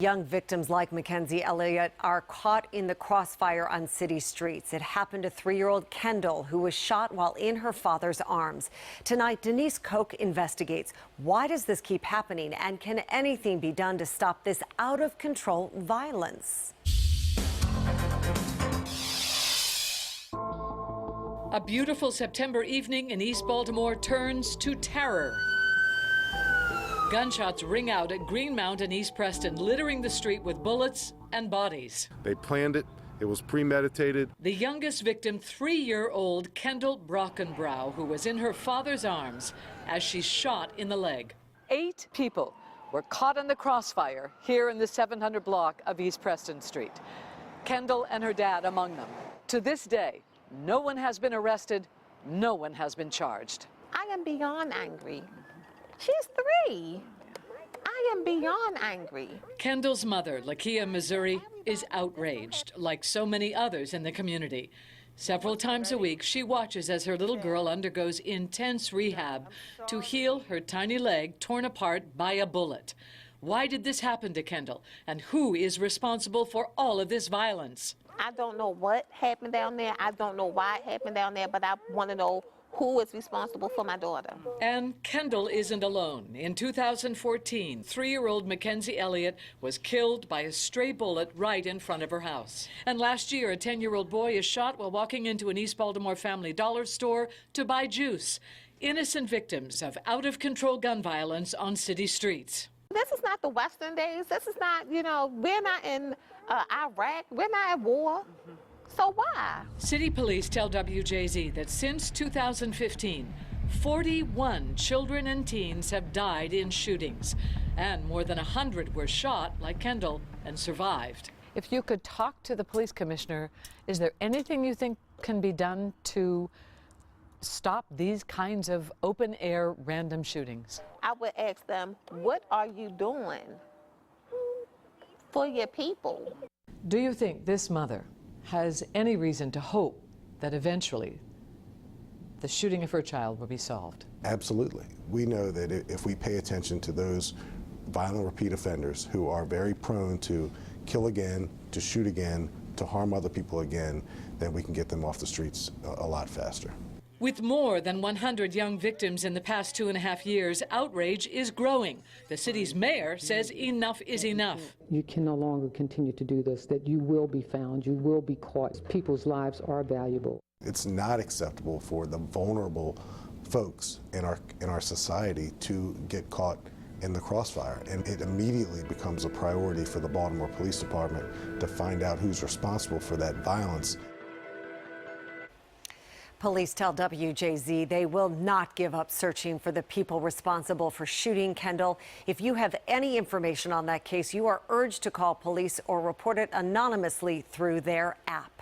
Young victims like Mackenzie Elliott are caught in the crossfire on city streets. It happened to 3-year-old Kendall, who was shot while in her father's arms. Tonight, Denise Koch investigates. Why does this keep happening, and can anything be done to stop this out-of-control violence? A beautiful September evening in East Baltimore turns to terror. Gunshots ring out at Greenmount and East Preston, littering the street with bullets and bodies. They planned it. It was premeditated. The youngest victim, 3-year-old Kendall Brockenbrow, who was in her father's arms as she's shot in the leg. 8 people were caught in the crossfire here in the 700 block of East Preston Street. Kendall and her dad among them. To this day, no one has been arrested, no one has been charged. I am beyond angry. She's 3. I am beyond angry. Kendall's mother, Lakia Missouri, is outraged, like so many others in the community. Several times a week, she watches as her little girl undergoes intense rehab to heal her tiny leg torn apart by a bullet. Why did this happen to Kendall, and who is responsible for all of this violence? I don't know what happened down there. I don't know why it happened down there, but I want to know who is responsible for my daughter. And Kendall isn't alone. In 2014, 3-year-old Mackenzie Elliott was killed by a stray bullet right in front of her house. And last year, a 10-year-old boy is shot while walking into an East Baltimore Family Dollar store to buy juice. Innocent victims of out-of-control gun violence on city streets. This is not the Western days. This is not, we're not in Iraq. We're not at war. So why? City police tell WJZ that since 2015, 41 children and teens have died in shootings, and more than 100 were shot, like Kendall, and survived. If you could talk to the police commissioner, is there anything you think can be done to stop these kinds of open-air random shootings? I would ask them, what are you doing for your people? Do you think this mother has any reason to hope that eventually the shooting of her child will be solved? Absolutely. We know that if we pay attention to those violent repeat offenders who are very prone to kill again, to shoot again, to harm other people again, then we can get them off the streets a lot faster. With more than 100 young victims in the past 2.5 years, outrage is growing. The city's mayor says enough is enough. You can no longer continue to do this, that you will be found, you will be caught. People's lives are valuable. It's not acceptable for the vulnerable folks in our society to get caught in the crossfire, and it immediately becomes a priority for the Baltimore Police Department to find out who's responsible for that violence. Police tell WJZ they will not give up searching for the people responsible for shooting Kendall. If you have any information on that case, you are urged to call police or report it anonymously through their app.